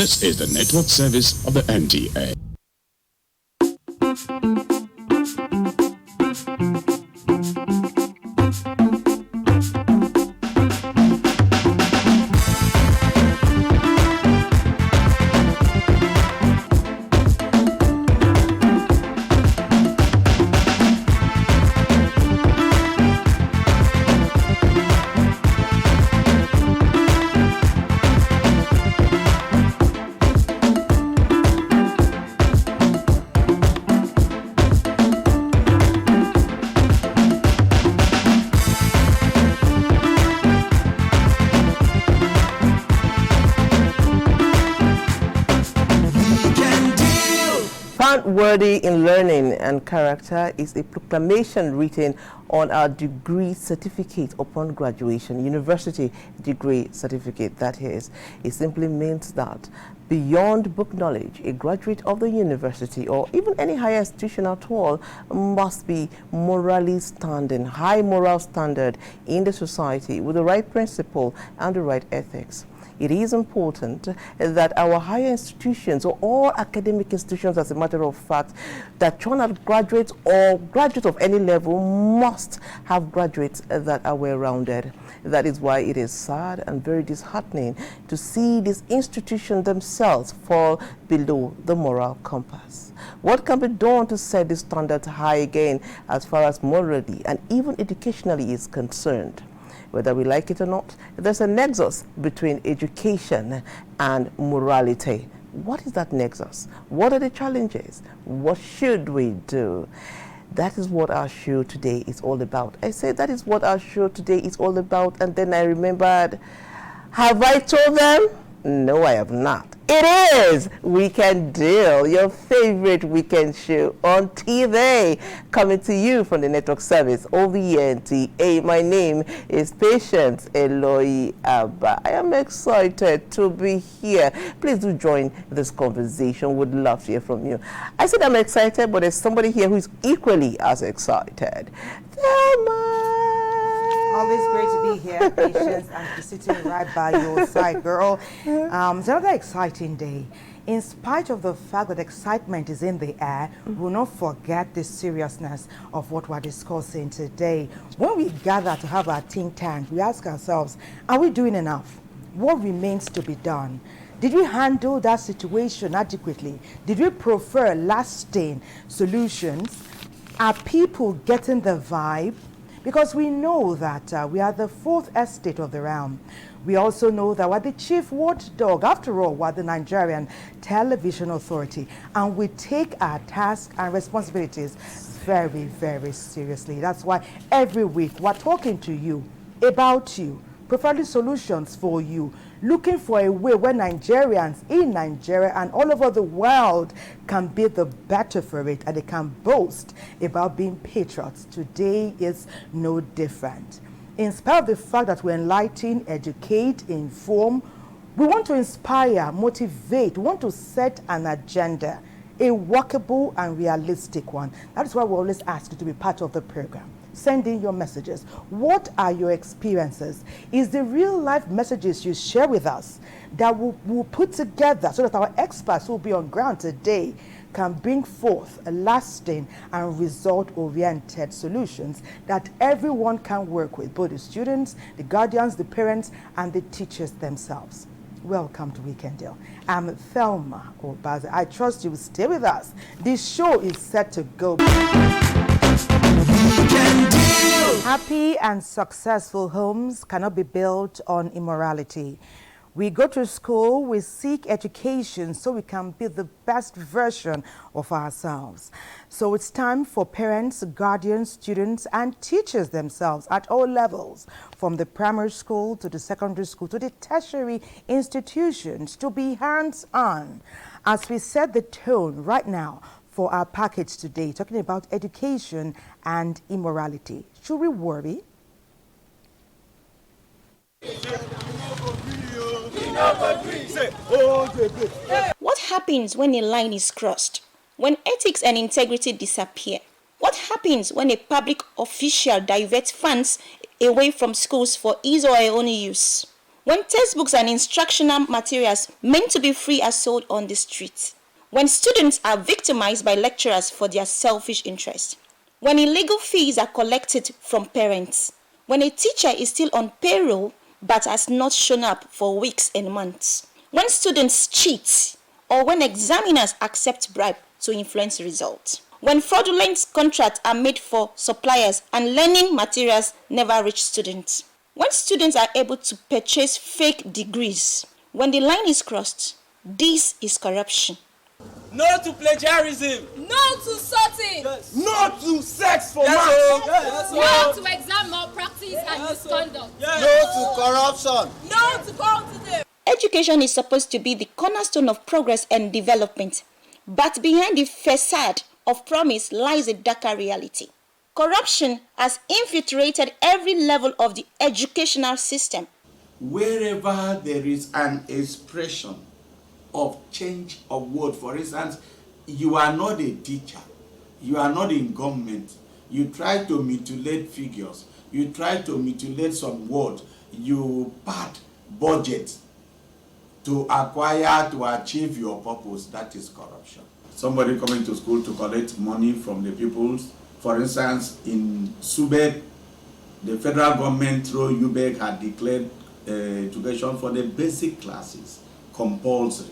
This is the network service of the NTA. Worthy in learning and character is a proclamation written on our degree certificate upon graduation, university degree certificate, that is. It simply means that beyond book knowledge, a graduate of the university or even any higher institution at all must be morally standing, high moral standard in the society with the right principle and the right ethics. It is important that our higher institutions, or all academic institutions as a matter of fact, that churn out graduates or graduates of any level must have graduates that are well-rounded. That is why it is sad and very disheartening to see these institutions themselves fall below the moral compass. What can be done to set the standards high again as far as morally and even educationally is concerned? Whether we like it or not, there's a nexus between education and morality. What is that nexus? What are the challenges? What should we do? That is what our show today is all about. I said that is what our show today is all about, and then I remembered, have I told them? No, I have not. It is Weekend Deal, your favorite weekend show on TV, coming to you from the network service of the NTA. My name is Patience Eloy Abba. I am excited to be here. Please do join this conversation. Would love to hear from you. I said I'm excited, but there's somebody here who is equally as excited. Thelma. Always great to be here, Patience, and sitting right by your side, girl. It's another exciting day. In spite of the fact that excitement is in the air, we will not forget the seriousness of what we're discussing today. When we gather to have our think tank, we ask ourselves, are we doing enough? What remains to be done? Did we handle that situation adequately? Did we prefer lasting solutions? Are people getting the vibe? Because we know that we are the fourth estate of the realm. We also know that we're the chief watchdog. After all, we're the Nigerian Television Authority. And we take our tasks and responsibilities very, very seriously. That's why every week we're talking to you, about you, providing solutions for you, looking for a way where Nigerians in Nigeria and all over the world can be the better for it, and they can boast about being patriots. Today is no different. In spite of the fact that we enlighten, educate, inform, we want to inspire, motivate, we want to set an agenda, a workable and realistic one. That is why we always ask you to be part of the program. Send in your messages. What are your experiences? Is the real life messages you share with us that we'll put together so that our experts who will be on ground today can bring forth a lasting and result-oriented solutions that everyone can work with, both the students, the guardians, the parents, and the teachers themselves. Welcome to Weekend Deal. I'm Thelma Obaze. I trust you will stay with us. This show is set to go. Happy and successful homes cannot be built on immorality. We go to school, we seek education so we can be the best version of ourselves. So it's time for parents, guardians, students, and teachers themselves at all levels, from the primary school to the secondary school to the tertiary institutions, to be hands-on. As we set the tone right now for our package today, talking about education and immorality. Should we worry? What happens when a line is crossed? When ethics and integrity disappear? What happens when a public official diverts funds away from schools for his or her own use? When textbooks and instructional materials meant to be free are sold on the street. When students are victimized by lecturers for their selfish interests. When illegal fees are collected from parents. When a teacher is still on payroll but has not shown up for weeks and months. When students cheat, or when examiners accept bribe to influence results. When fraudulent contracts are made for suppliers and learning materials never reach students. When students are able to purchase fake degrees. When the line is crossed, this is corruption. No to plagiarism. No to sorting. Yes. No to sex for Yes, marks. yes, No to exam malpractice and misconduct. Yes. No to corruption. No to cultism. Education is supposed to be the cornerstone of progress and development, but behind the facade of promise lies a darker reality. Corruption has infiltrated every level of the educational system. Wherever there is an expression of change of word, for instance, you are not a teacher, you are not in government, you try to mutilate figures, you try to mutilate some word, you pad budget to acquire, to achieve your purpose, that is corruption. Somebody coming to school to collect money from the peoples, for instance, in Subek, the federal government through UBEC had declared education for the basic classes compulsory.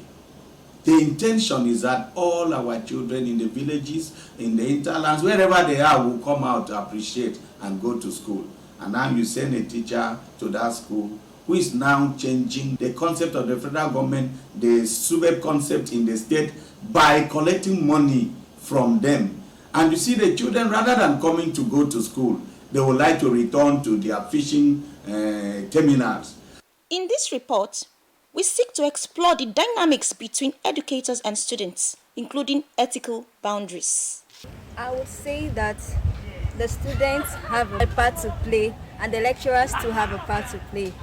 The intention is that all our children in the villages, in the hinterlands, wherever they are, will come out to appreciate and go to school. And now you send a teacher to that school who is now changing the concept of the federal government, the Subek concept in the state, by collecting money from them. And you see the children, rather than coming to go to school, they would like to return to their fishing terminals. In this report, we seek to explore the dynamics between educators and students, including ethical boundaries. I would say that the students have a part to play and the lecturers too have a part to play.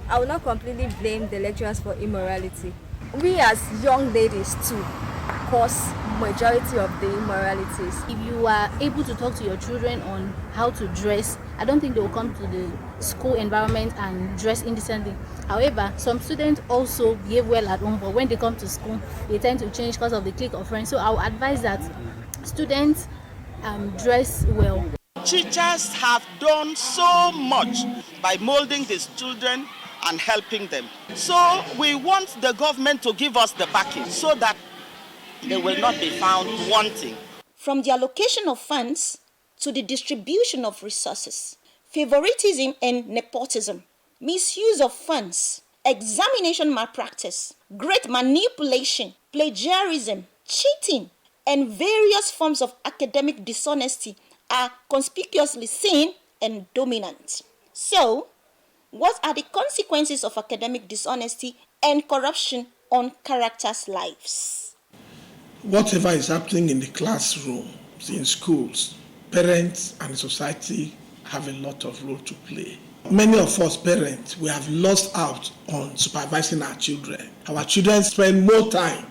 I will not completely blame the lecturers for immorality. We as young ladies too cause majority of the immoralities. If you are able to talk to your children on how to dress, I don't think they will come to the school environment and dress indecently. However, some students also behave well at home, but when they come to school, they tend to change because of the clique of friends. So I would advise that students dress well. Teachers have done so much by molding these children and helping them. So we want the government to give us the backing so that they will not be found wanting. From the allocation of funds to the distribution of resources, favoritism and nepotism, misuse of funds, examination malpractice, great manipulation, plagiarism, cheating, and various forms of academic dishonesty are conspicuously seen and dominant. So, what are the consequences of academic dishonesty and corruption on characters' lives? Whatever is happening in the classrooms, in schools, parents and society have a lot of role to play. Many of us parents, we have lost out on supervising our children. Our children spend more time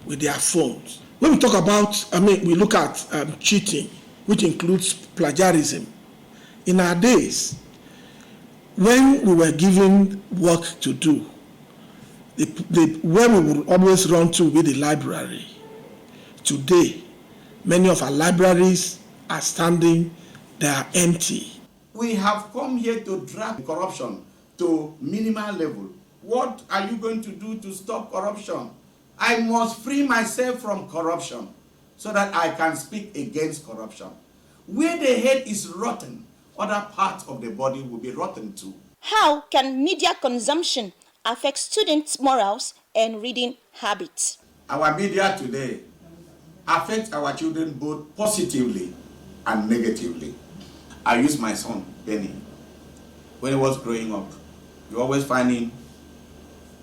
with their phones. When we talk about, we look at cheating, which includes plagiarism. In our days, when we were given work to do, where we would always run to with the library. Today, many of our libraries are standing, they are empty. We have come here to drag corruption to minimal level. What are you going to do to stop corruption? I must free myself from corruption so that I can speak against corruption. Where the head is rotten, other parts of the body will be rotten too. How can media consumption affect students' morals and reading habits? Our media today affects our children both positively and negatively. I use my son, Benny. When he was growing up, you always find him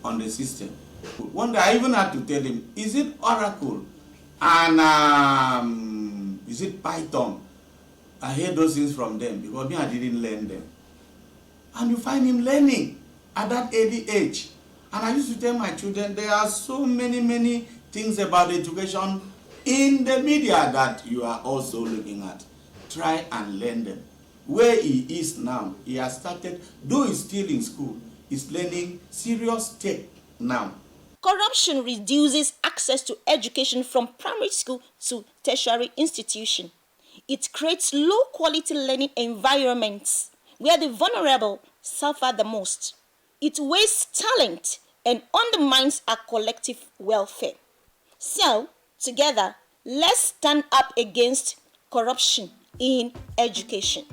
on the system. One day I even had to tell him, is it Oracle and is it Python? I heard those things from them because me, I didn't learn them. And you find him learning at that early age. And I used to tell my children, there are so many things about education in the media that you are also looking at. Try and learn them. Where he is now, he has started, though he's still in school, is playing serious stake now. Corruption reduces access to education from primary school to tertiary institution. It creates low-quality learning environments where the vulnerable suffer the most. It wastes talent and undermines our collective welfare. So, together, let's stand up against corruption in education.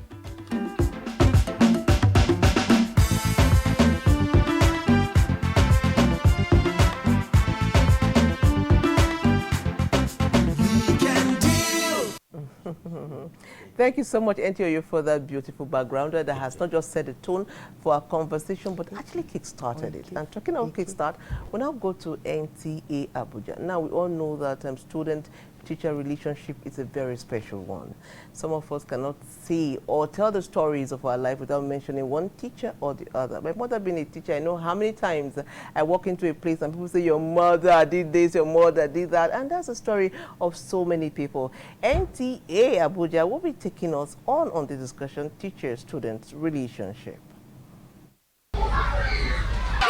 Thank you so much, NTA, for that beautiful background that has not just set the tone for our conversation, but actually kick-started it. And talking of kickstart, we'll now go to NTA Abuja. Now, we all know that student-teacher relationship is a very special one. Some of us cannot say or tell the stories of our life without mentioning one teacher or the other. My mother being a teacher, I know how many times I walk into a place and people say, your mother did this, your mother did that. And that's a story of so many people. NTA Abuja will be taking us on the discussion, teacher-student relationship.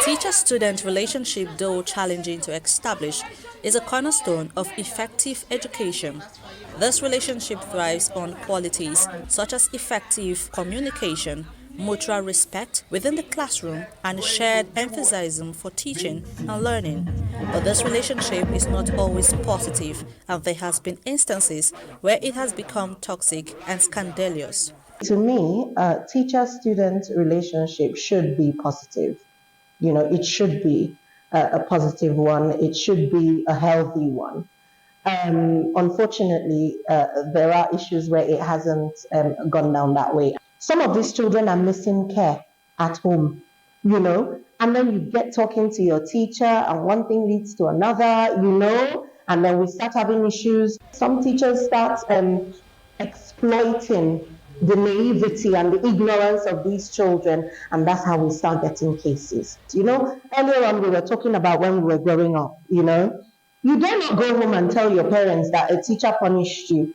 Teacher-student relationship, though challenging to establish, is a cornerstone of effective education. This relationship thrives on qualities such as effective communication, mutual respect within the classroom, and shared enthusiasm for teaching and learning. But this relationship is not always positive, and there has been instances where it has become toxic and scandalous. To me, teacher-student relationship should be positive. You know, it should be a positive one. It should be a healthy one. Unfortunately, there are issues where it hasn't gone down that way. Some of these children are missing care at home, you know, and then you get talking to your teacher and one thing leads to another, you know, and then we start having issues. Some teachers start exploiting the naivety and the ignorance of these children, and that's how we start getting cases. You know, earlier on we were talking about when we were growing up, you know, you dare not go home and tell your parents that a teacher punished you.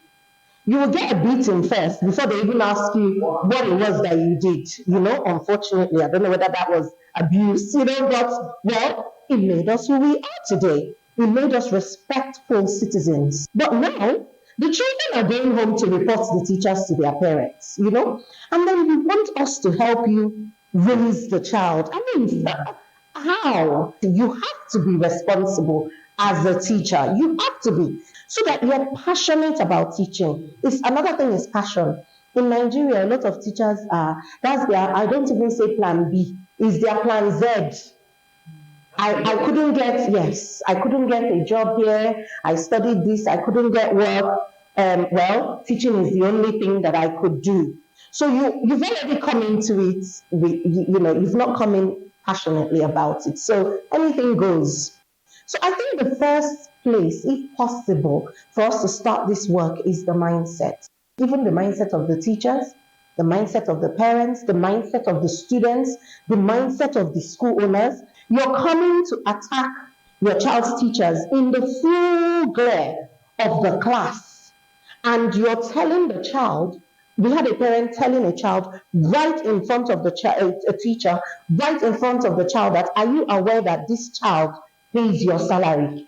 You will get a beating first before they even ask you what it was that you did. You know, unfortunately, I don't know whether that was abuse, you know, but, well, it made us who we are today. It made us respectful citizens. But now, the children are going home to report the teachers to their parents, you know, and then you want us to help you raise the child. I mean, how? You have to be responsible as a teacher. You have to be. So that you're passionate about teaching. Another thing is passion. In Nigeria, a lot of teachers that's their, I don't even say plan B, is their plan Z. I couldn't get a job here. I studied this, I couldn't get work. Well, teaching is the only thing that I could do. So you've already come into it, you know, you've not come in passionately about it. So anything goes. So I think the first place, if possible, for us to start this work is the mindset. Even the mindset of the teachers, the mindset of the parents, the mindset of the students, the mindset of the school owners. You're coming to attack your child's teachers in the full glare of the class. And you're telling the child, we had a parent telling a child right in front of a teacher, right in front of the child, that, are you aware that this child pays your salary?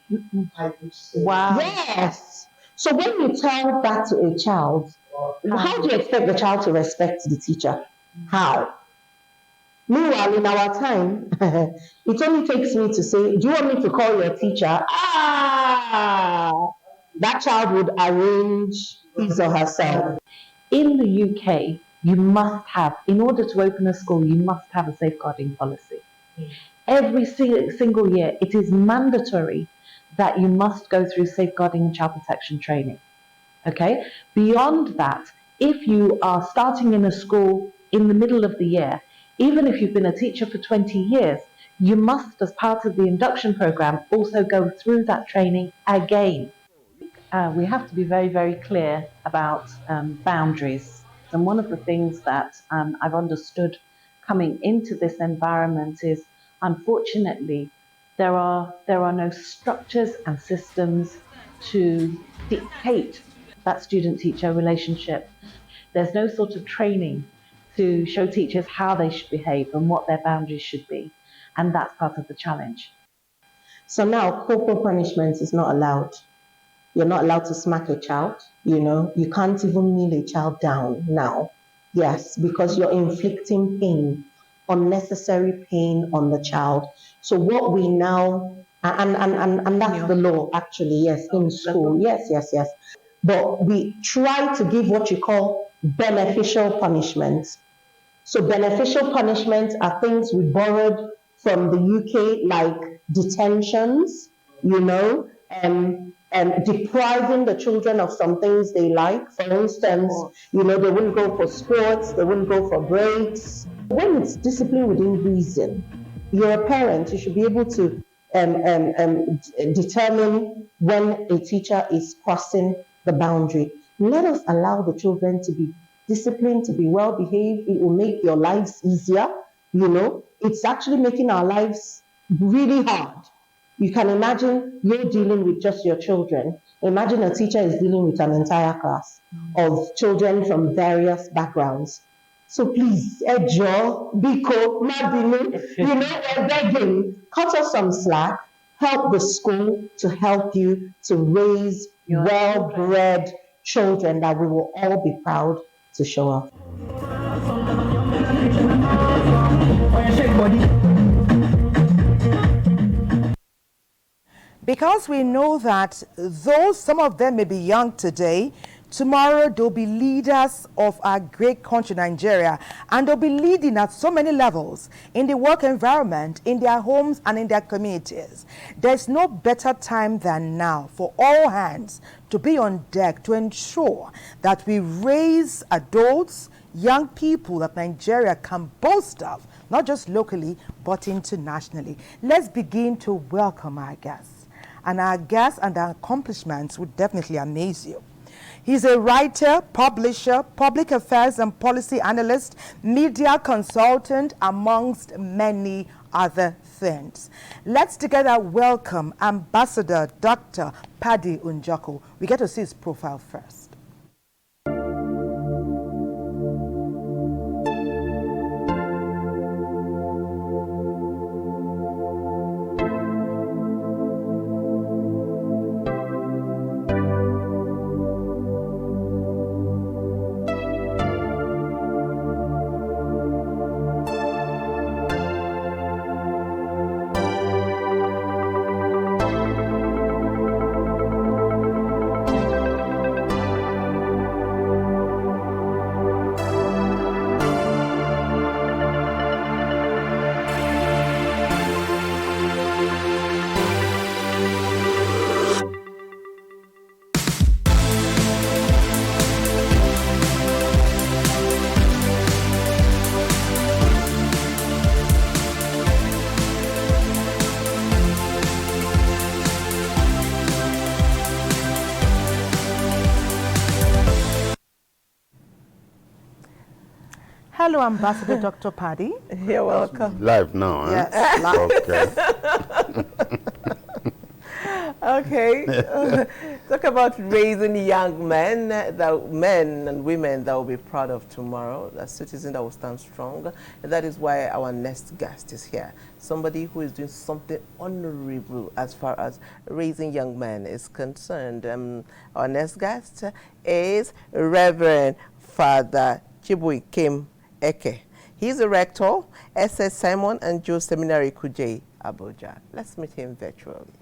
Wow. Yes. So when you tell that to a child, how do you expect the child to respect the teacher? How? Meanwhile, in our time, it only takes me to say, do you want me to call your teacher? That child would arrange his or herself. In the UK, you must have, in order to open a school, you must have a safeguarding policy. Every single year, it is mandatory that you must go through safeguarding and child protection training. Okay? Beyond that, if you are starting in a school in the middle of the year, even if you've been a teacher for 20 years, you must, as part of the induction program, also go through that training again. We have to be very, very clear about boundaries. And one of the things that I've understood coming into this environment is, unfortunately, there are no structures and systems to dictate that student-teacher relationship. There's no sort of training to show teachers how they should behave and what their boundaries should be. And that's part of the challenge. So now corporal punishment is not allowed. You're not allowed to smack a child, you can't even kneel a child down now. Yes, because you're inflicting pain, unnecessary pain on the child. So what we now, and that's the law actually, yes, in school, yes. But we try to give what you call beneficial punishments. So beneficial punishments are things we borrowed from the UK, like detentions, and depriving the children of some things they like. For instance, they wouldn't go for sports, they wouldn't go for breaks. When it's discipline within reason, you're a parent, you should be able to determine when a teacher is crossing the boundary. Let us allow the children to be disciplined, to be well behaved. It will make your lives easier. It's actually making our lives really hard. You can imagine you're dealing with just your children. Imagine a teacher is dealing with an entire class of children from various backgrounds. So please, Ejo, Biko, Mabinu, we're begging, cut us some slack, help the school to help you to raise well-bred children that we will all be proud to show off. Because we know that though some of them may be young today, tomorrow they'll be leaders of our great country, Nigeria, and they'll be leading at so many levels in the work environment, in their homes, and in their communities. There's no better time than now for all hands to be on deck to ensure that we raise adults, young people that Nigeria can boast of, not just locally, but internationally. Let's begin to welcome our guests. And our guests and our accomplishments would definitely amaze you. He's a writer, publisher, public affairs and policy analyst, media consultant, amongst many other things. Let's together welcome Ambassador Dr. Paddy Njoku. We get to see his profile first. Hello, Ambassador Dr. Paddy. You're welcome. Live now, huh? Yes, Okay. Talk about raising young men, men and women that will be proud of tomorrow, a citizen that will stand strong. And that is why our next guest is here. Somebody who is doing something honorable as far as raising young men is concerned. Our next guest is Reverend Father Chibuikem Eke. He's a rector, SS Simon and Joe Seminary, Kuje, Abuja. Let's meet him virtually.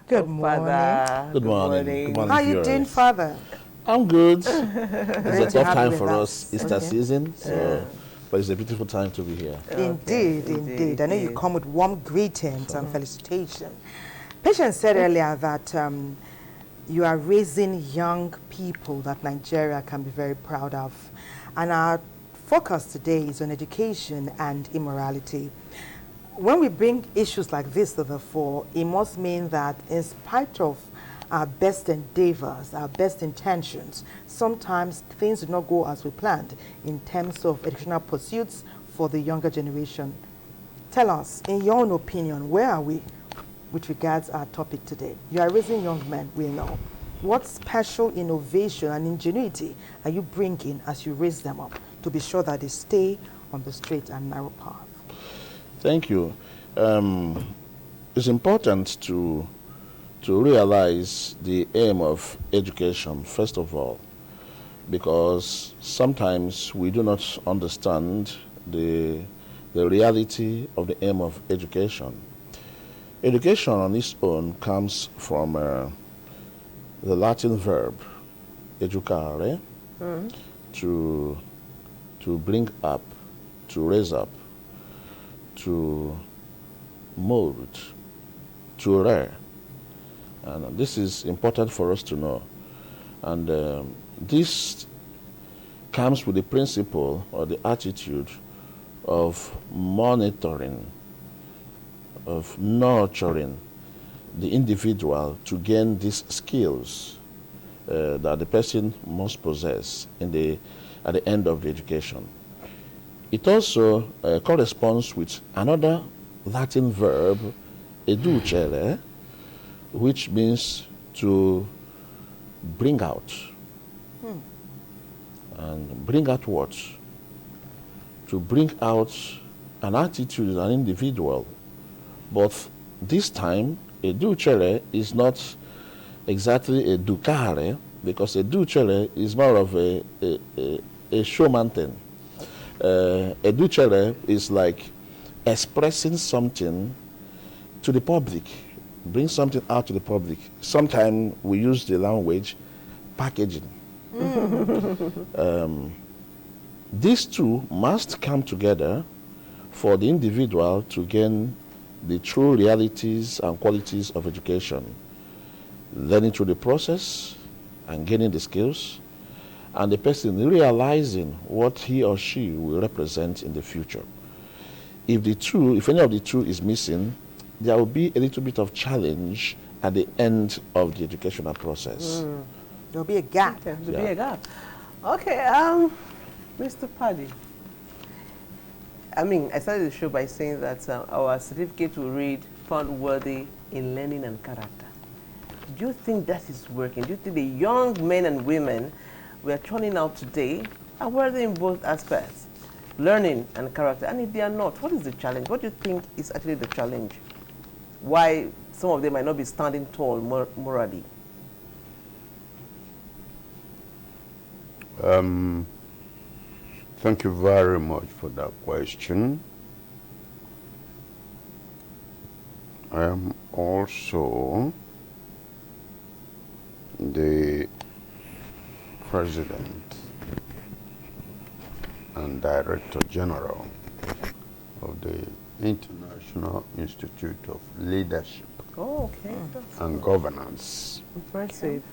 Good morning. Father. Good morning. Good morning. How you doing, Father? I'm good. It's a tough time for us, Easter Okay. season, but it's a beautiful time to be here. Indeed. I know you come with warm greetings and felicitations. Patience said earlier that you are raising young people that Nigeria can be very proud of. And our focus today is on education and immorality. When we bring issues like this to the fore, it must mean that in spite of our best endeavors, our best intentions, sometimes things do not go as we planned in terms of educational pursuits for the younger generation. Tell us, in your own opinion, where are we with regards to our topic today? You are raising young men, we know. What special innovation and ingenuity are you bringing as you raise them up to be sure that they stay on the straight and narrow path? Thank you. It's important to realize the aim of education, first of all, because sometimes we do not understand the reality of the aim of education. Education on its own comes from the Latin verb educare, to bring up, to raise up, to mold, to rear. And this is important for us to know. And this comes with the principle or the attitude of monitoring, of nurturing the individual to gain these skills that the person must possess at the end of the education. It also corresponds with another Latin verb, educere, which means to bring out. And bring out what? To bring out an attitude, an individual. But this time, educere is not exactly educare, because educere is more of a showman thing. Educere is like expressing something to the public, bring something out to the public. Sometimes we use the language packaging. These two must come together for the individual to gain the true realities and qualities of education, learning through the process and gaining the skills, and the person realizing what he or she will represent in the future. If any of the two is missing, there will be a little bit of challenge at the end of the educational process. There'll be a gap. There'll be a gap. Okay, Mr. Paddy. I started the show by saying that our certificate will read found worthy in learning and character. Do you think that is working? Do you think the young men and women we are turning out today are worthy in both aspects, learning and character? And if they are not, what is the challenge? What do you think is actually the challenge? Why some of them might not be standing tall morally? Thank you very much for that question. I am also the President and Director General of the International Institute of Leadership and Governance. Impressive.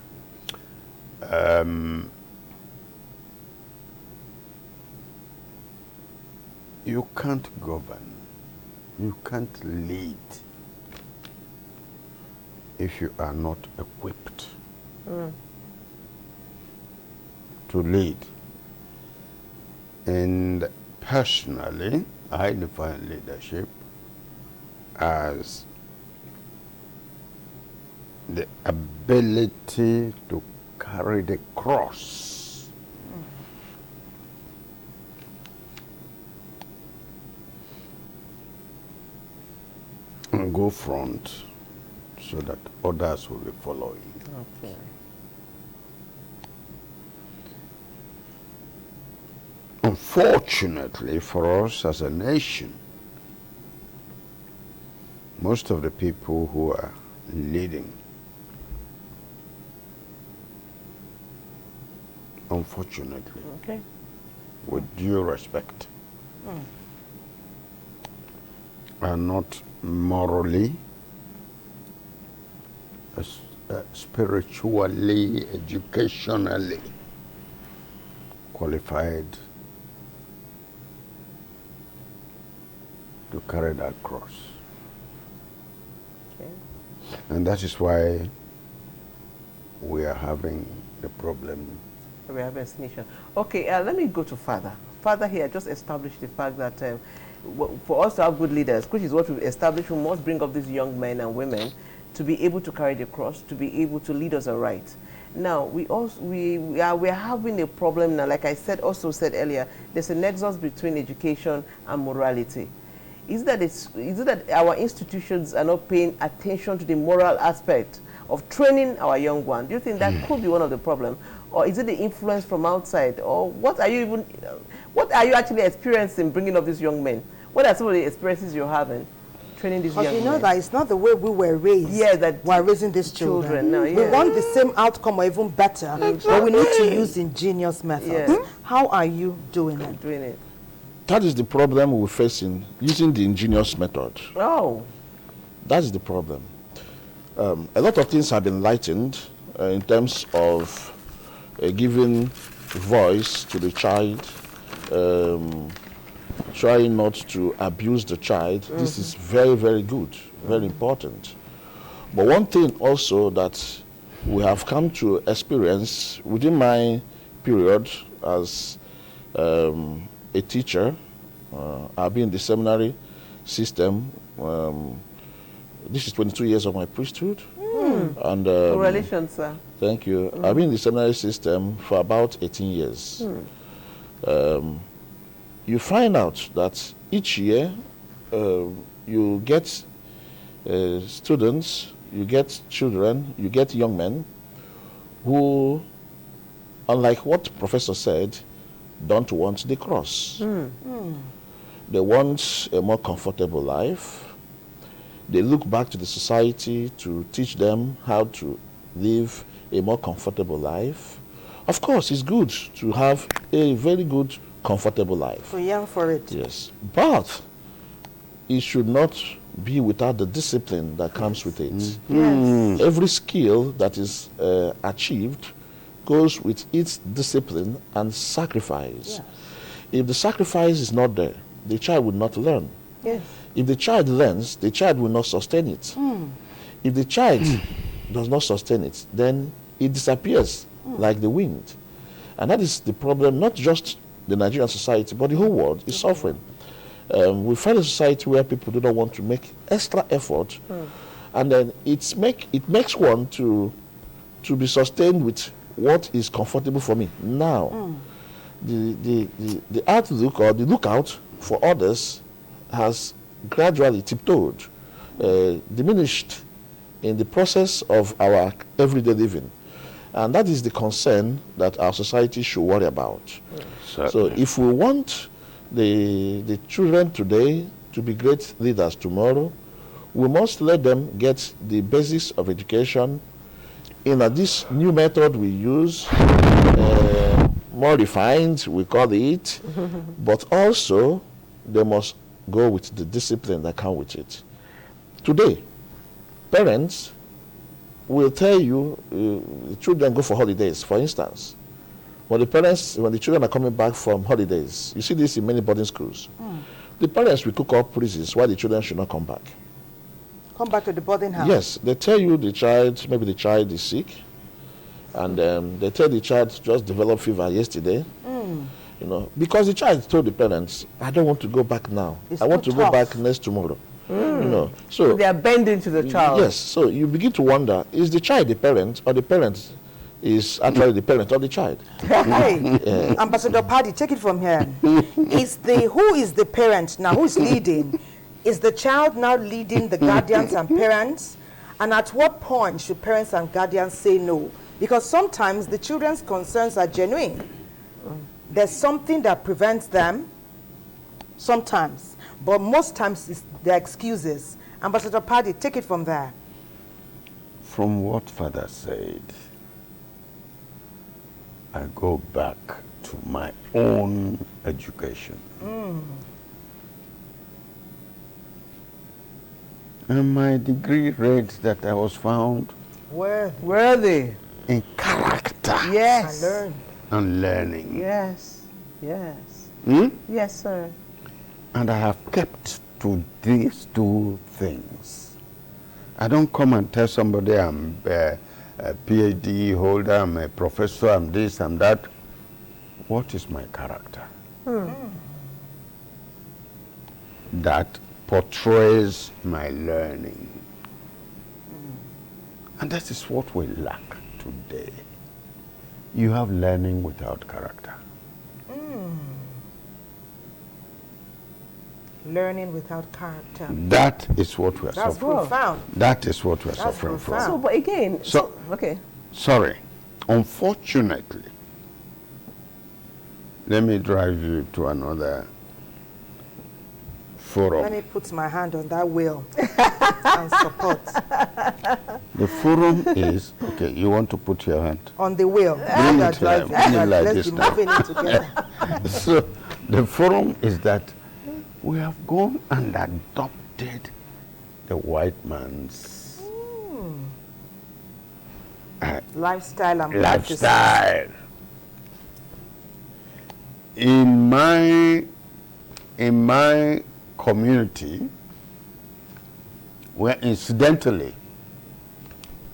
You can't govern, you can't lead if you are not equipped to lead. And personally, I define leadership as the ability to carry the cross and go front so that others will be following. Okay. Unfortunately for us as a nation, most of the people who are leading unfortunately, Okay. with due respect, are not morally, spiritually, educationally qualified to carry that cross. Okay. And that is why we are having the problem. We have a nation. Okay, let me go to Father. Father here just established the fact that for us to have good leaders, which is what we've established, we must bring up these young men and women to be able to carry the cross, to be able to lead us aright. Now, we are having a problem now. Like I also said earlier, there's a nexus between education and morality. Is it that our institutions are not paying attention to the moral aspect of training our young ones? Do you think that could be one of the problems? Or is it the influence from outside? Or what are you actually experiencing bringing up these young men? What are some of the experiences you're having training these young men? Because you know that it's not the way we were raised. Yeah, that we're raising these children. No, We want the same outcome or even better, but we need to use ingenious methods. Yeah. How are you doing it? That is the problem we're facing, using the ingenious method. Oh. That is the problem. A lot of things have been lightened in terms of giving voice to the child, trying not to abuse the child. This is very, very good, very important. But one thing also that we have come to experience within my period as a teacher, I've been in the seminary system. This is 22 years of my priesthood. And congratulations, sir. Thank you. I've been in the seminary system for about 18 years. You find out that each year you get students, you get children, you get young men who, unlike what the professor said, don't want the cross. They want a more comfortable life. They look back to the society to teach them how to live a more comfortable life. Of course, it's good to have a very good, comfortable life. So young for it. Yes. But it should not be without the discipline that comes with it. Yes. Every skill that is achieved goes with its discipline and sacrifice. Yes. If the sacrifice is not there, the child will not learn. Yes. If the child learns, the child will not sustain it. If the child does not sustain it, then it disappears like the wind. And that is the problem, not just the Nigerian society, but the whole world is suffering. We find a society where people do not want to make extra effort, and then it makes one to be sustained with what is comfortable for me. Now, the outlook or the lookout for others has gradually tiptoed, diminished in the process of our everyday living. And that is the concern that our society should worry about. So if we want the children today to be great leaders tomorrow, we must let them get the basics of education in this new method we use, more refined, we call it, but also they must go with the discipline that comes with it. Today, parents will tell you, the children go for holidays, for instance. When the children are coming back from holidays, you see this in many boarding schools. The parents will cook up reasons why the children should not come back. Come back to the boarding house. Yes, they tell you maybe the child is sick, and they tell the child just developed fever yesterday. You know, because the child told the parents, I don't want to go back now. I want to go back next tomorrow. You know, so they are bending to the child. Yes, so you begin to wonder, is the child the parent, or the parent is actually the parent of the child? Hey, Ambassador Paddy, take it from here. Who is the parent now? Who is leading? Is the child now leading the guardians and parents? And at what point should parents and guardians say no? Because sometimes the children's concerns are genuine. There's something that prevents them, sometimes, but most times it's their excuses. Ambassador Paddy, take it from there. From what Father said, I go back to my own education. And my degree read that I was found worthy in character. Yes. And learning. Yes. Yes, sir. And I have kept to these two things. I don't come and tell somebody I'm a PhD holder, I'm a professor, I'm this, I'm that. What is my character? That portrays my learning. And that is what we lack today. You have learning without character. Learning without character. That is what we are That's suffering. profound. That is what we are suffering from. So, but again, okay. Sorry. Unfortunately, let me drive you to another forum. Let me put my hand on that wheel and support. The forum is, okay, you want to put your hand? On the wheel. Bring it here, bring it like Let's this be now. moving it together. So, the forum is that we have gone and adopted the white man's lifestyle and lifestyle. In my community, where incidentally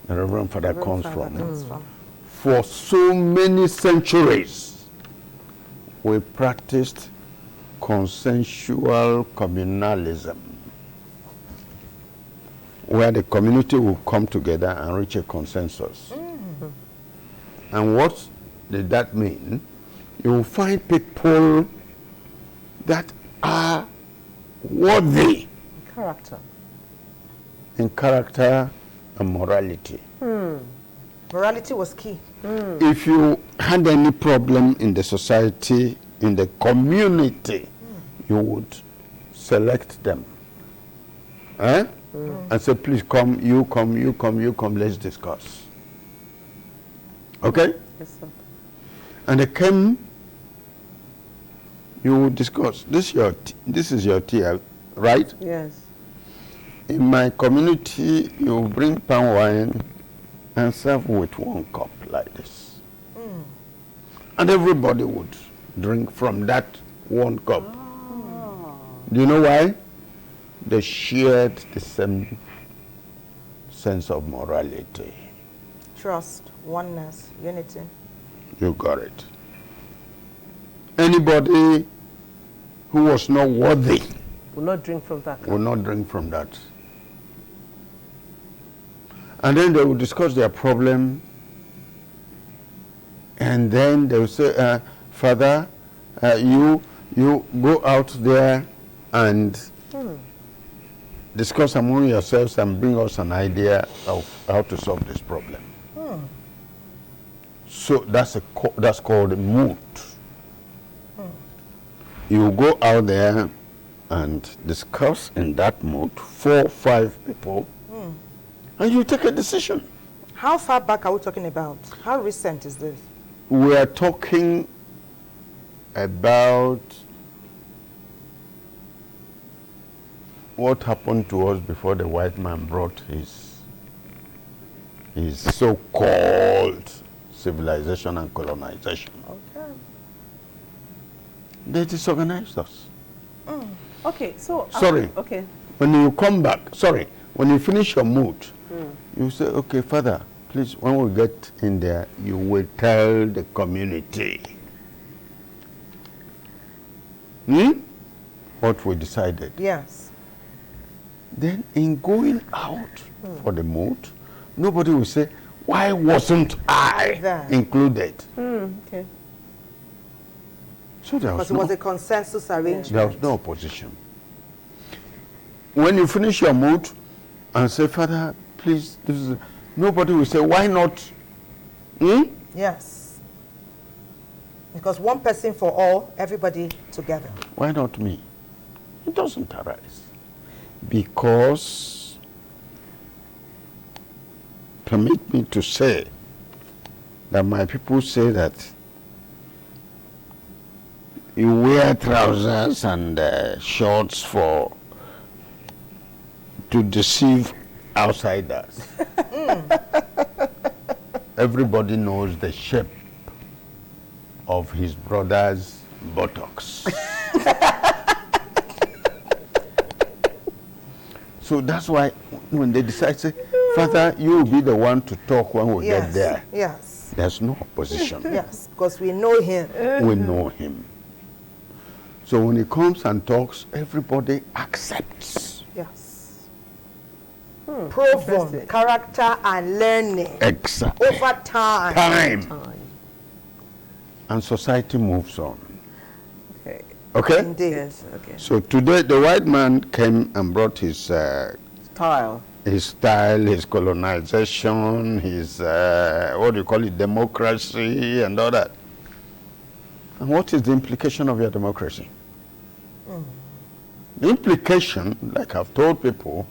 the Reverend Father comes from, for so many centuries, we practiced consensual communalism, where the community will come together and reach a consensus. And what did that mean? You will find people that are worthy in character and morality. Morality was key. If you had any problem in the society, in the community, you would select them. And say, please come, you come, you come, you come, let's discuss. Okay? Yes, sir. And they came, you would discuss. This is your tea, right? Yes. In my community, you bring palm wine and serve with one cup like this. And everybody would drink from that one cup. Do you know why? They shared the same sense of morality. Trust, oneness, unity. You got it. Anybody who was not worthy will not drink from that. Will not drink from that. And then they will discuss their problem, and then they will say, Father, you go out there and discuss among yourselves and bring us an idea of how to solve this problem. So that's called a moot. You go out there and discuss in that mood 4 or 5 people, and you take a decision. How far back are we talking about? How recent is this? We are talking about what happened to us before the white man brought his so-called civilization and colonization. Okay. They disorganized us. Okay, so... Sorry. Okay. When you come back, when you finish your mood, you say, okay, Father, please, when we get in there, you will tell the community what we decided. Yes. Then in going out for the mood, nobody will say, why wasn't I included? Okay. So there because it was a consensus arrangement. There was no opposition. When you finish your mood and say, Father, please, nobody will say, why not? Yes. Because one person for all, everybody together. Why not me? It doesn't arise. Because, permit me to say, that my people say that You wear trousers and shorts to deceive outsiders. Everybody knows the shape of his brother's buttocks. So that's why when they decide, say, Father, you will be the one to talk when we get there. Yes. There's no opposition. Yes, because we know him. We know him. So when he comes and talks, everybody accepts. Yes. Proven character and learning. Exactly. Over time. And society moves on. Okay. Okay? Indeed. Yes, okay. So today the white man came and brought his style, his colonization, his what do you call it, democracy and all that. And what is the implication of your democracy? The implication, like I've told people,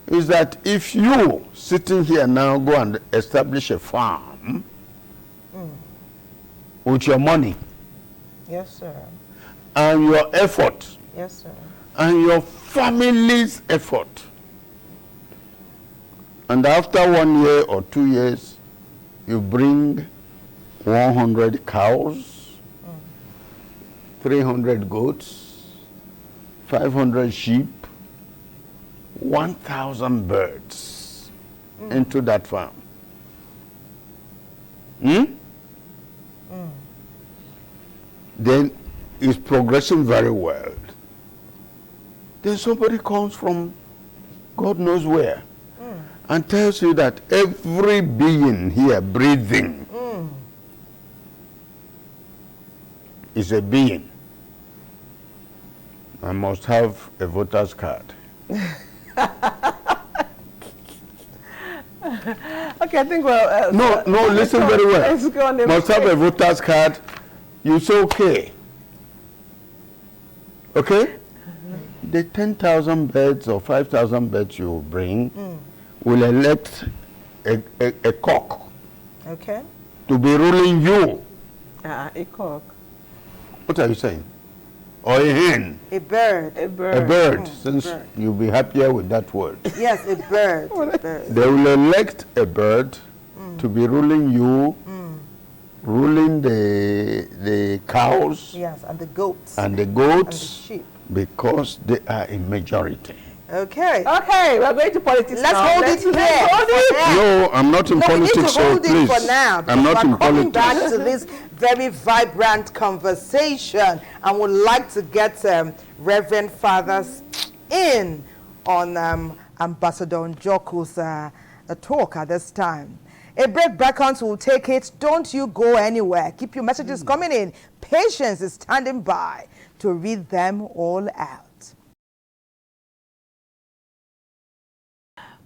is that if you sitting here now go and establish a farm with your money, yes, sir, and your effort, yes, sir, and your family's effort, and after 1 year or 2 years, you bring 100 cows, 300 goats, 500 sheep, 1,000 birds into that farm. Then it's progressing very well. Then somebody comes from God knows where and tells you that every being here breathing is a being. I must have a voter's card. Okay, I think well. No, listen very well. Let's go on. Must have a voter's card. You say okay. Okay? The 10,000 beds or 5,000 beds you bring will elect a cock. Okay. To be ruling you. A cock. What are you saying? Or a hen? A bird. A bird. A bird, since you'll be happier with that word. Yes, a bird. They will elect a bird to be ruling you, ruling the cows. Yes, and the goats. And the goats. And the sheep. Because they are in majority. Okay. Okay, we're going to politics Let's now. hold it here. No, I'm not in politics, we need to so hold please. it for now. I'm not in coming politics. back to this very vibrant conversation and would like to get Reverend Fathers in on Ambassador Njoku's talk at this time. A break beckons, will take it. Don't you go anywhere. Keep your messages coming in. Patience is standing by to read them all out.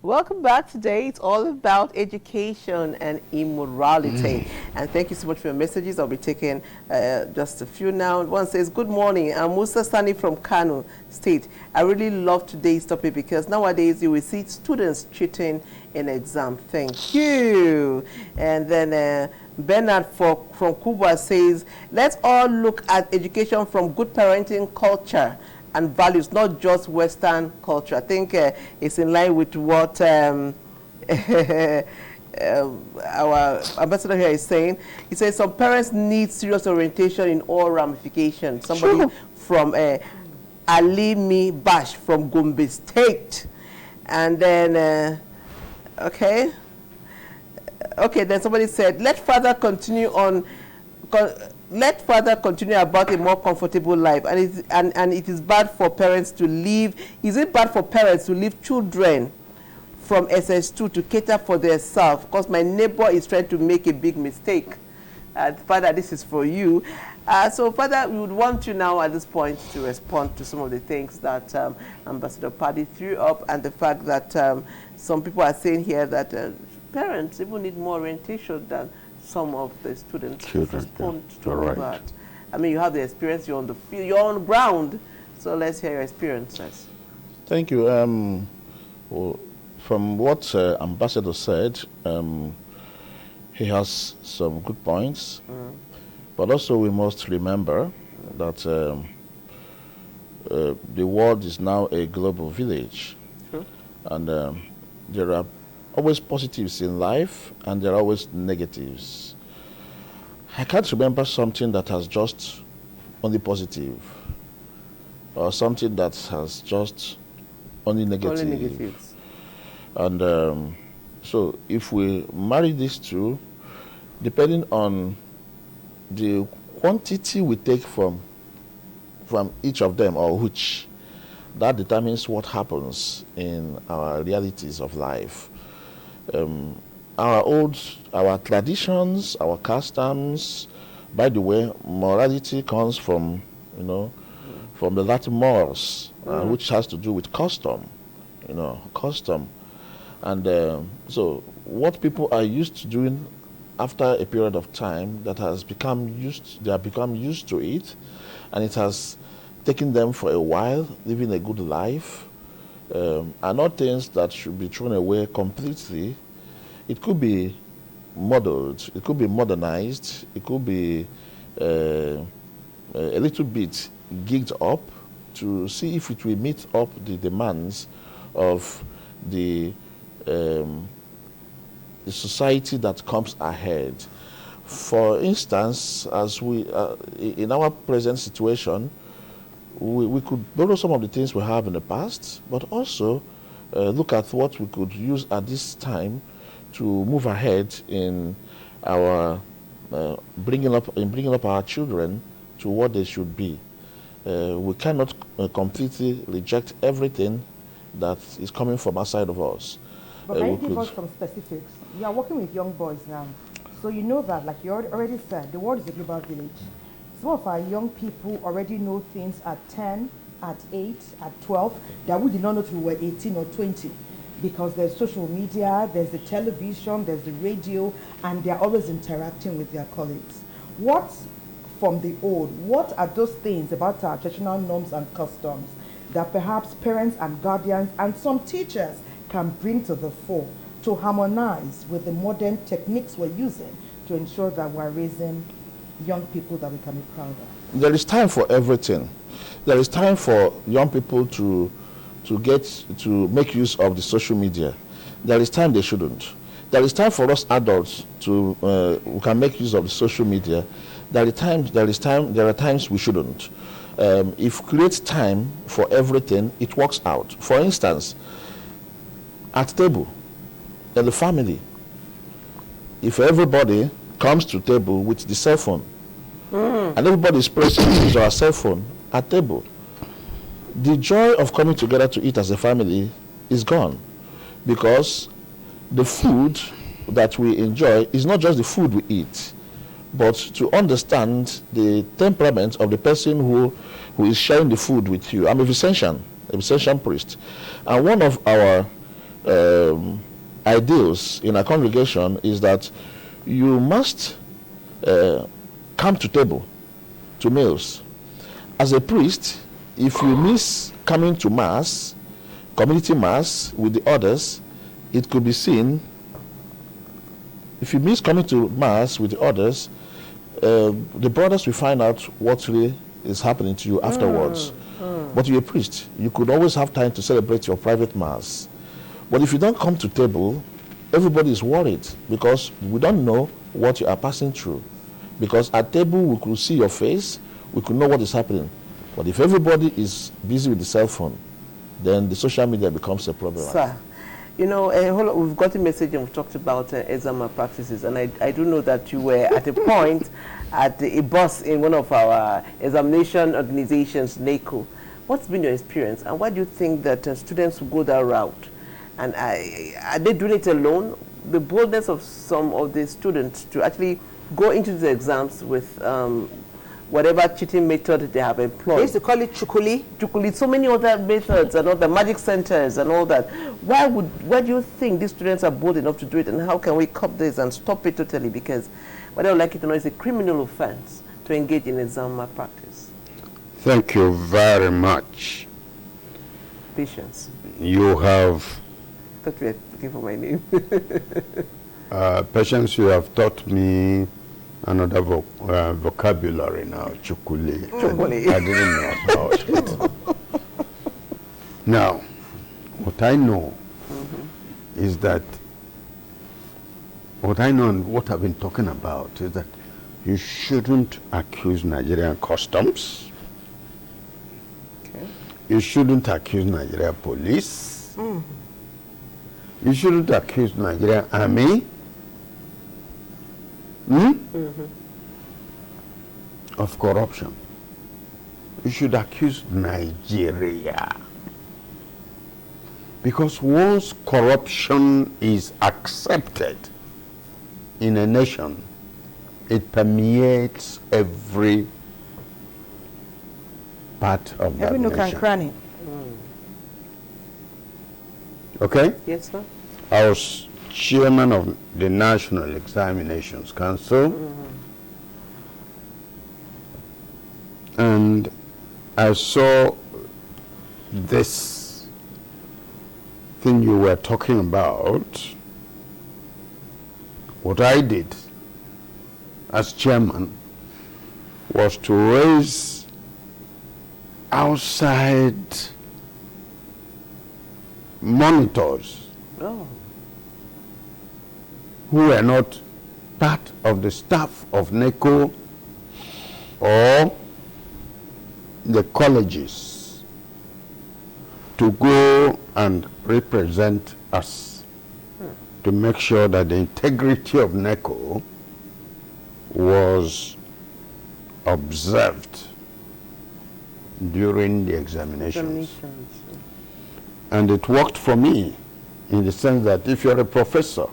Welcome back. Today it's all about education and immorality. And thank you so much for your messages. I'll be taking just a few now. One says, good morning. I'm Musa Sani from Kano State. I really love today's topic because nowadays you will see students cheating in exam. Thank you. And then Bernard from Cuba says, let's all look at education from good parenting culture and values, not just Western culture. I think it's in line with what our ambassador here is saying. He says some parents need serious orientation in all ramifications. Somebody from Alimi Bash from Gombe State. And then, okay, then somebody said, let father continue on, let father continue about a more comfortable life, and it is bad for parents to leave. Is it bad for parents to leave children from SS2 to cater for themselves? Because my neighbor is trying to make a big mistake. Father, this is for you. So, Father, we would want you now at this point to respond to some of the things that Ambassador Paddy threw up, and the fact that some people are saying here that parents even need more orientation than some of the students respond to all that. I mean, you have the experience, you're on the field, you're on the ground, so let's hear your experiences. Thank you. Well, from what Ambassador said, he has some good points. But also we must remember that the world is now a global village. True. And there are always positives in life and there are always negatives. I can't remember something that has just only positive or something that has just only negative. Only negatives. And so if we marry these two, depending on the quantity we take from each of them or which, that determines what happens in our realities of life. Our traditions, our customs, by the way, morality comes from, from the Latin mors, which has to do with custom, custom. And so what people are used to doing after a period of time that has become used, they have become used to it, and it has taken them for a while, living a good life, are not things that should be thrown away completely. It could be modeled, it could be modernized, it could be a little bit gigged up to see if it will meet up the demands of the society that comes ahead. For instance, as we in our present situation, we could borrow some of the things we have in the past, but also look at what we could use at this time to move ahead in our bringing up our children to what they should be. We cannot completely reject everything that is coming from outside of us. But can you give us some specifics? You are working with young boys now, so you know that, like you already said, the world is a global village. Some of our young people already know things at 10, at 8, at 12 that we did not know till we were 18 or 20, because there's social media, there's the television, there's the radio, and they're always interacting with their colleagues. What from the old, what are those things about our traditional norms and customs that perhaps parents and guardians and some teachers can bring to the fore to harmonize with the modern techniques we're using to ensure that we're raising young people that we can be proud of? There is time for everything. There is time for young people to make use of the social media. There is time they shouldn't. There is time for us adults to who can make use of the social media. There are times we shouldn't. If we create time for everything, it works out. For instance, at table, in the family, if everybody comes to table with the cell phone, and everybody is pressing to use our cell phone at table, the joy of coming together to eat as a family is gone, because the food that we enjoy is not just the food we eat, but to understand the temperament of the person who is sharing the food with you. I'm a Vincentian priest, and one of our ideals in our congregation is that you must come to table, to meals. As a priest, if you miss coming to mass, community mass with the others, it could be seen. If you miss coming to mass with the others, the brothers will find out what really is happening to you afterwards. But you're a priest, you could always have time to celebrate your private mass. But if you don't come to table, everybody is worried, because we don't know what you are passing through. Because at table we could see your face, we could know what is happening. But if everybody is busy with the cell phone, then the social media becomes a problem. Sir, we've got a message and we've talked about exam malpractices, and I do know that you were at a point at a bus in one of our examination organizations, NACO. What's been your experience, and why do you think that students will go that route? And are they doing it alone? The boldness of some of the students to actually go into the exams with whatever cheating method they have employed. They used to call it chukuli. Chukuli, so many other methods and all the magic centers and all that. Why do you think these students are bold enough to do it, and how can we curb this and stop it totally? Because whether you like it or not, it's a criminal offense to engage in exam malpractice. Thank you very much. Patience. You have... Thought you were looking for my name. Patience, you have taught me another vocabulary now, chukuli. Chukuli. I didn't know about it. Now, what I know is that, what I know and what I've been talking about is that you shouldn't accuse Nigerian customs. Okay. You shouldn't accuse Nigerian police. You shouldn't accuse Nigerian army. Of corruption. You should accuse Nigeria. Because once corruption is accepted in a nation, it permeates every part of that Every nook and nation. cranny. Okay? Yes, sir. I was chairman of the National Examinations Council, and I saw this thing you were talking about. What I did as chairman was to raise outside monitors who were not part of the staff of NECO or the colleges to go and represent us to make sure that the integrity of NECO was observed during the examinations. And it worked for me in the sense that if you're a professor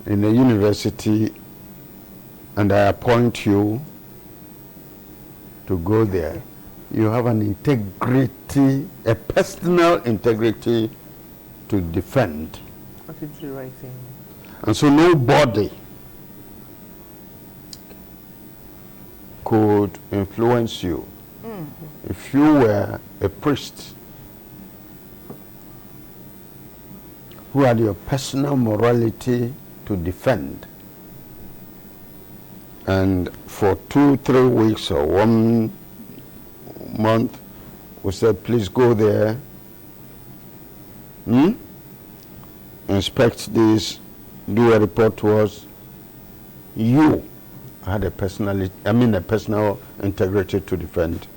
in a university and I appoint you to go there, you have an integrity, a personal integrity to defend. Have to do the right thing. And so nobody could influence you. If you were a priest who had your personal morality to defend, and for 2-3 weeks or 1 month we said, please go there, inspect this, do a report to us, you had a personal integrity to defend,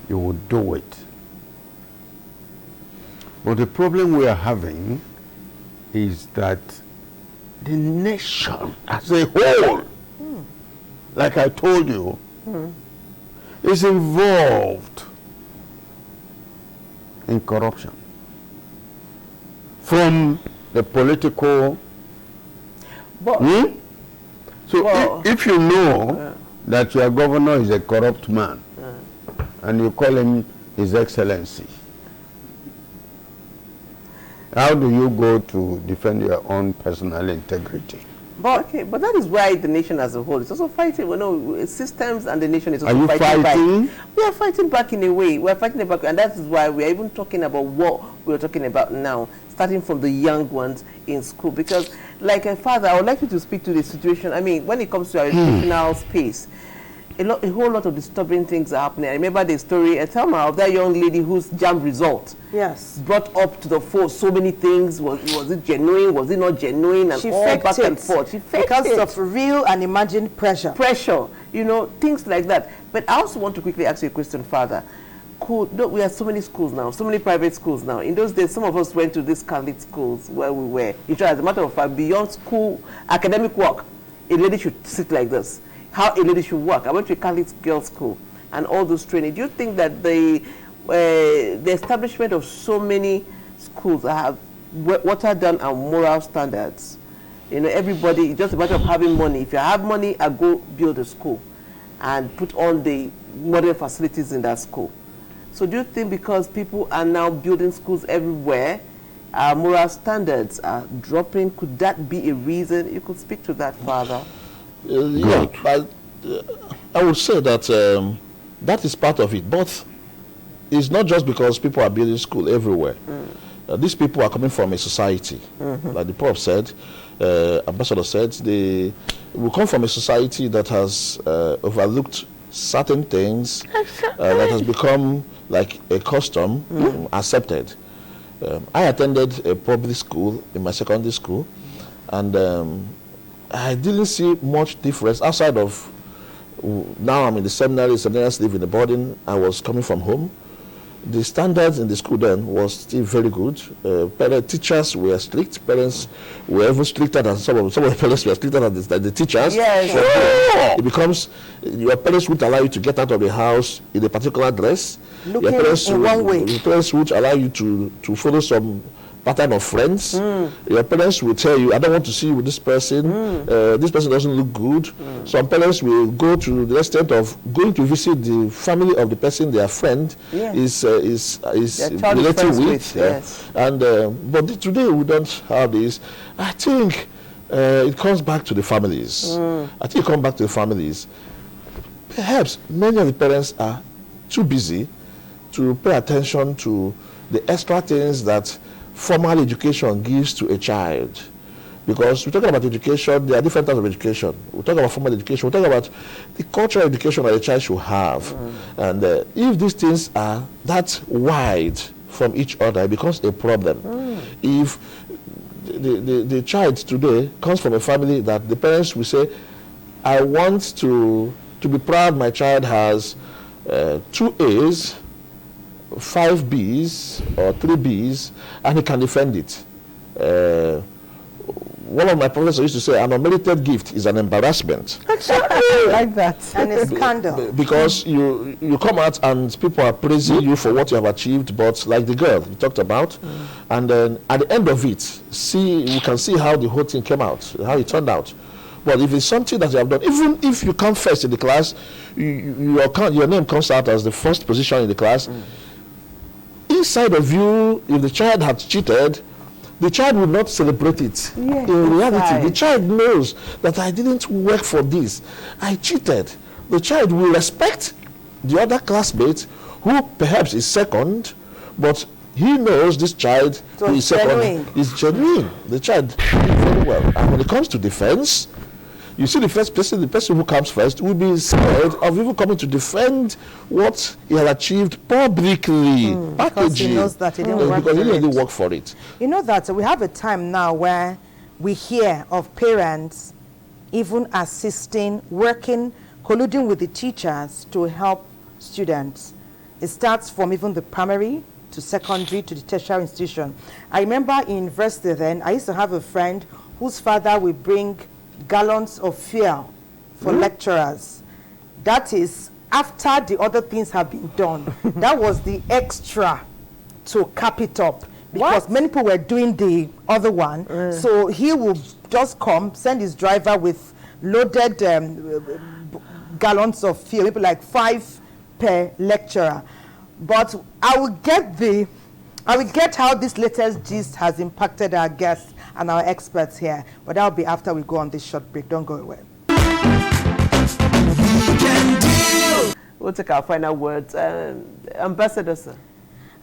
you would do it. But the problem we are having is that the nation as a whole, like I told you, is involved in corruption. From the political... So if you know that your governor is a corrupt man, and you call him His Excellency, how do you go to defend your own personal integrity? But that is why the nation as a whole is also fighting. We know systems and the nation is also Are you fighting? We are fighting back in a way. We are fighting back, and that is why we are even talking about what we are talking about now, starting from the young ones in school. Because, like a father, I would like you to speak to the situation. I mean, when it comes to our educational space, a whole lot of disturbing things are happening. I remember the story, Thelma, of that young lady whose JAMB result brought up to the fore so many things. Was it genuine? Was it not genuine? And she all faked back it and forth. She faked because it. of real and imagined pressure. You know, things like that. But I also want to quickly ask you a question, Father. We have so many schools now, so many private schools now. In those days, some of us went to these Catholic schools where we were. As a matter of fact, beyond school academic work, a lady should sit like this. How a lady should work. I went to a Catholic girls' school and all those training. Do you think that the establishment of so many schools have watered down our moral standards? You know, everybody, it's just a matter of having money. If you have money, I go build a school and put all the modern facilities in that school. So do you think because people are now building schools everywhere, our moral standards are dropping? Could that be a reason? You could speak to that, Father. Yeah, but I would say that that is part of it. But it's not just because people are building school everywhere. these people are coming from a society, like the Prof said, Ambassador said, they will come from a society that has overlooked certain things, that has become like a custom, accepted. I attended a public school in my secondary school, and I didn't see much difference outside of, now I'm in the seminary live in the boarding. I was coming from home. The standards in the school then was still very good. Teachers were strict. Parents were even stricter than some of the parents were stricter than the teachers. Yes. So it becomes, your parents would allow you to get out of the house in a particular dress. Looking in one way. Your parents would allow you to follow some pattern of friends. Your parents will tell you, I don't want to see you with this person. This person doesn't look good. Some parents will go to the extent of going to visit the family of the person their friend is related with. Yes. And but today we don't have this. I think it comes back to the families. I think it comes back to the families. Perhaps many of the parents are too busy to pay attention to the extra things that formal education gives to a child. Because we're talking about education, there are different types of education. We talk about formal education, we talk about the cultural education that a child should have. And if these things are that wide from each other, it becomes a problem. If the child today comes from a family that the parents will say, I want to be proud my child has 2 A's, 5 B's or 3 B's, and he can defend it. One of my professors used to say, an unmerited gift is an embarrassment. I like that. And a scandal. Because you come out and people are praising you for what you have achieved, but like the girl we talked about, and then at the end of it, we can see how the whole thing came out, how it turned out. But if it's something that you have done, even if you come first in the class, your name comes out as the first position in the class, inside of you, if the child had cheated, the child will not celebrate it. In reality, the child knows that I didn't work for this. I cheated. The child will respect the other classmate who perhaps is second, but he knows this child who is second is genuine. The child did very well. And when it comes to defense, you see the person who comes first will be scared of even coming to defend what he had achieved publicly. Because he knows that he didn't work for it. You know that we have a time now where we hear of parents even assisting, working, colluding with the teachers to help students. It starts from even the primary to secondary to the tertiary institution. I remember in university then, I used to have a friend whose father would bring gallons of fuel for lecturers. That is after the other things have been done. That was the extra to cap it up, because many people were doing the other one. So he will just come, send his driver with loaded gallons of fuel, maybe like 5 per lecturer. But I will get how this latest gist has impacted our guests and our experts here. But that'll be after we go on this short break. Don't go away. We'll take our final words. Ambassador, sir.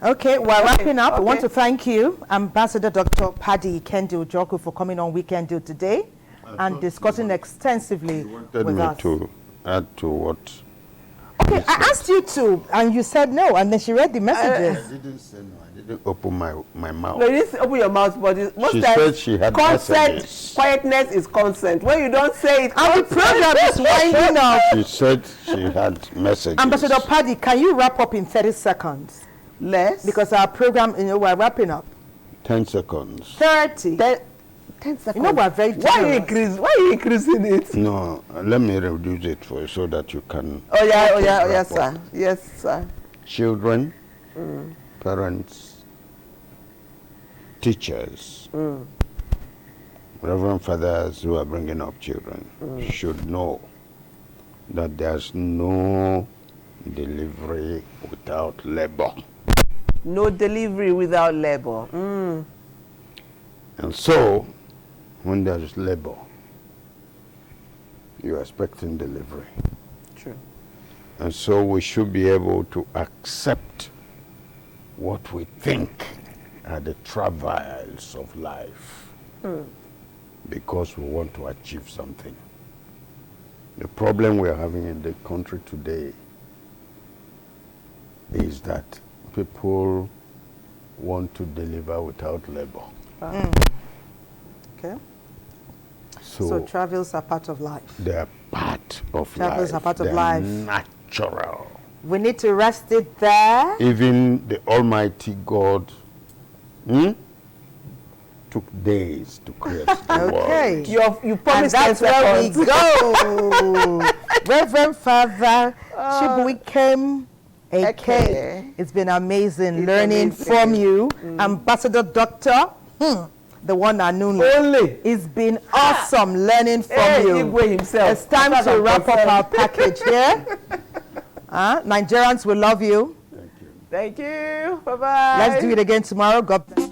Okay, while wrapping up, I want to thank you, Ambassador Dr. Paddy Kendi Ujoku, for coming on Weekend Deal today and discussing extensively with us. To add to what? Okay, I asked you to, and you said no, and then she read the messages. I didn't say no. I didn't open my mouth. No, you didn't open your mouth, but most she times said she had consent, messages. Quietness is consent. When you don't say it, and the program is winding up. She said she had messages. Ambassador Paddy, can you wrap up in 30 seconds? Less? Because our program, we're wrapping up. 10 seconds. 30. 10 seconds. We're very generous. Why are you increasing it? No, let me reduce it for you so that you can. Oh yeah, sir. Yes, sir. Children, parents, teachers, Reverend fathers who are bringing up children should know that there's no delivery without labor. No delivery without labor. And so, when there is labor, you're expecting delivery. True. And so we should be able to accept what we think are the travails of life because we want to achieve something. The problem we are having in the country today is that people want to deliver without labor. Okay. So travels are part of life. They are part of Travels life. are part of They life. Are natural. We need to rest it there. Even the Almighty God took days to create the world. You promised, and that's where we go. Reverend Father Chibuikem Eke. It's been amazing learning from you. Ambassador Doctor, the one and only. It's been awesome learning from you. Igwe himself. It's time to wrap up our package here. Nigerians will love you. Thank you. Bye-bye. Let's do it again tomorrow. God bless.